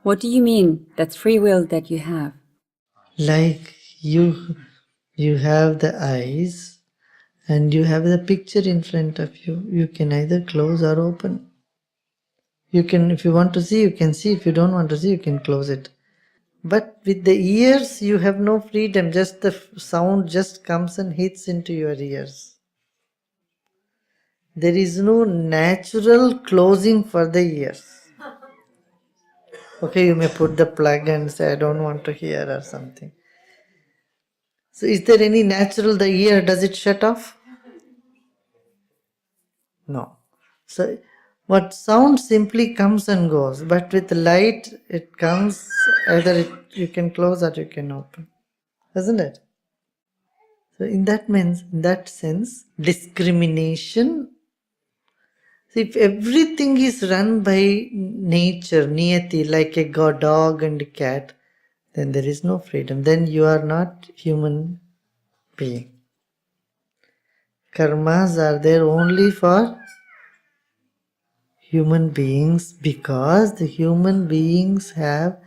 What do you mean, that free will that you have? Like you have the eyes and you have the picture in front of you. You can either close or open. You can, if you want to see, you can see. If you don't want to see, you can close it. But with the ears, you have no freedom. Just the sound just comes and hits into your ears. There is no natural closing for the ears. Okay, you may put the plug and say, I don't want to hear or something. So is there any natural, the ear, does it shut off? No. So what sound simply comes and goes, but with light it comes, you can close or you can open. Isn't it? So in that sense, discrimination. So if everything is run by nature, niyati, like a dog and a cat, then there is no freedom. Then you are not human being. Karmas are there only for human beings because the human beings have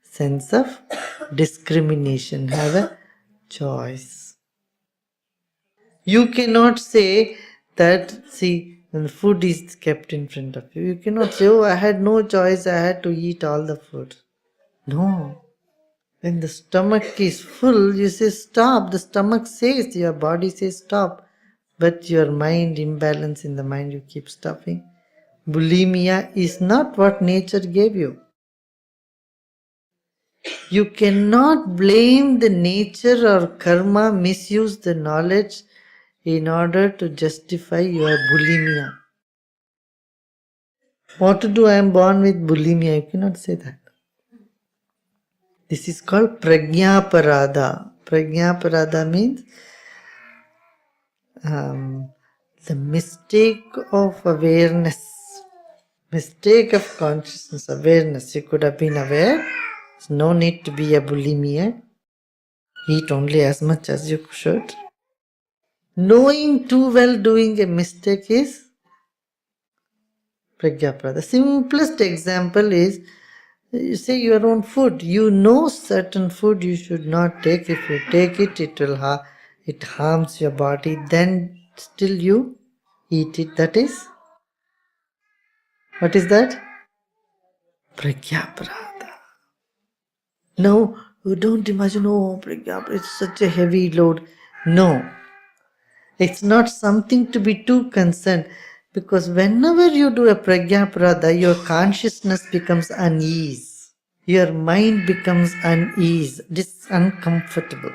sense of discrimination, have a choice. You cannot say that, see, when food is kept in front of you, you cannot say, oh, I had no choice, I had to eat all the food. No. When the stomach is full, you say stop. The stomach says, your body says stop. But your mind, imbalance in the mind, you keep stuffing. Bulimia is not what nature gave you. You cannot blame the nature or karma, misuse the knowledge in order to justify your bulimia. What to do? I am born with bulimia. You cannot say that. This is called prajnaparada. Prajnaparada means the mistake of awareness. Mistake of consciousness, awareness. You could have been aware. There's no need to be a bulimia. Eat only as much as you should. Knowing too well doing a mistake is prajnaparada. The simplest example is, you say your own food. You know certain food you should not take. If you take it, it harms your body. Then still you eat it. That is, what is that? Prajnaparada. No, you don't imagine, oh, prajnaparada, it's such a heavy load. No, it's not something to be too concerned. Because whenever you do a prajnaparada, your consciousness becomes unease. Your mind becomes unease, uncomfortable.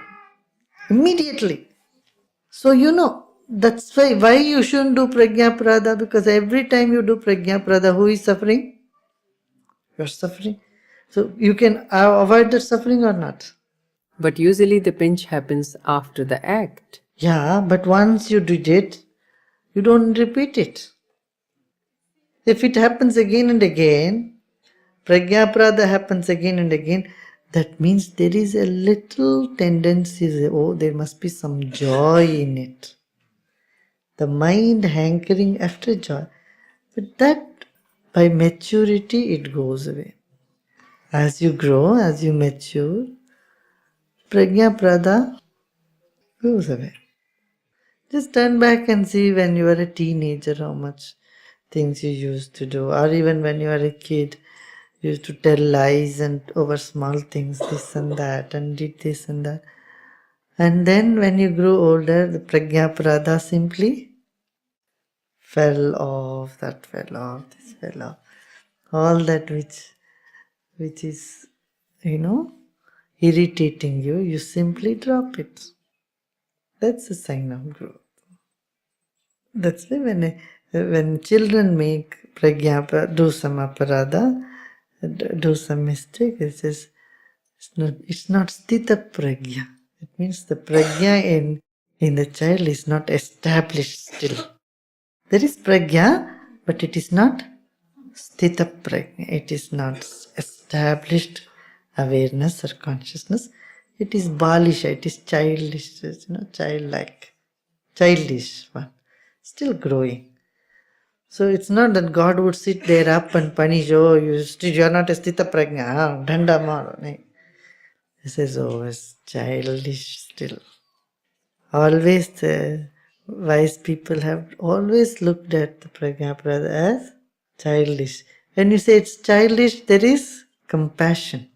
Immediately. So that's why you shouldn't do prajnaparada, because every time you do prajnaparada, who is suffering? You're suffering. So you can avoid that suffering or not? But usually the pinch happens after the act. Yeah, but once you did it, you don't repeat it. If it happens again and again, prajnaparada happens again and again, that means there is a little tendency, oh, there must be some joy in it. The mind hankering after joy. But that, by maturity, it goes away. As you grow, as you mature, prajnaparada goes away. Just turn back and see when you were a teenager how much things you used to do, or even when you were a kid, you used to tell lies and over small things, this and that, and did this and that. And then when you grew older, the prajnaparada simply fell off, that fell off, this fell off. All that which is, irritating you, you simply drop it. That's a sign of growth. That's why when children make do some aparada, do some mistake, it says it's not sthita pragya. It means the pragya in the child is not established still. There is pragya, but it is not sthita pragya. It is not established awareness or consciousness. It is balisha, it is childish, childlike, childish one, still growing. So it's not that God would sit there up and punish, oh, you are not a Sthita Prajna, Danda Maro. He says, oh, it's childish still. Always the wise people have always looked at the Prajnapada as childish. When you say it's childish, there is compassion.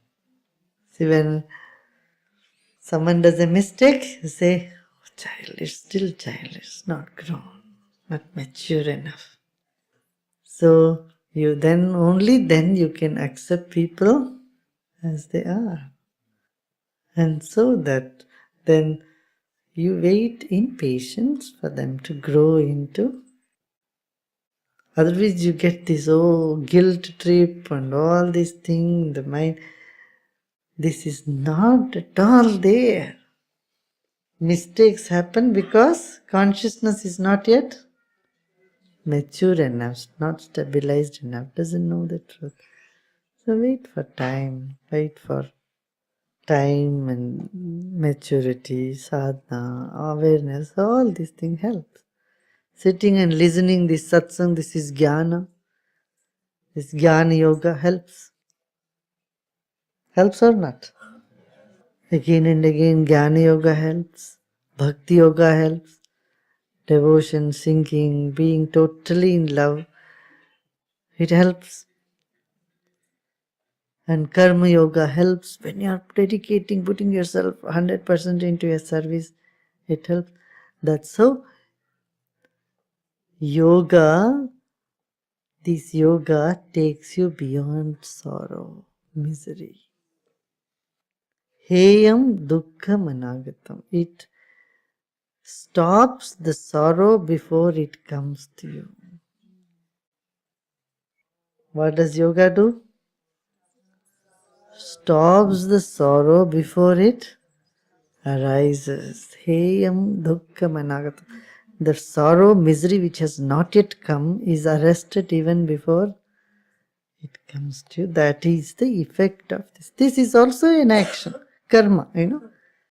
See, when someone does a mistake, you say, oh, childish, still childish, not grown, not mature enough. So you then, only then you can accept people as they are. And so that then you wait in patience for them to grow into. Otherwise you get this, guilt trip and all these things in the mind. This is not at all there. Mistakes happen because consciousness is not yet mature enough, not stabilized enough, doesn't know the truth. So wait for time, wait for time and maturity, sadhana, awareness, all these things help. Sitting and listening this satsang, this is jnana. This jnana yoga helps. Helps or not? Again and again jnana yoga helps. Bhakti yoga helps. Devotion, sinking, being totally in love. It helps. And karma yoga helps when you are dedicating, putting yourself 100% into your service. It helps. That's how yoga, this yoga takes you beyond sorrow, misery. Heyam dukkham anagatam. It stops the sorrow before it comes to you. What does yoga do? Stops the sorrow before it arises. Heyam dukkham anagatam. The sorrow, misery which has not yet come is arrested even before it comes to you. That is the effect of this. This is also an action, karma,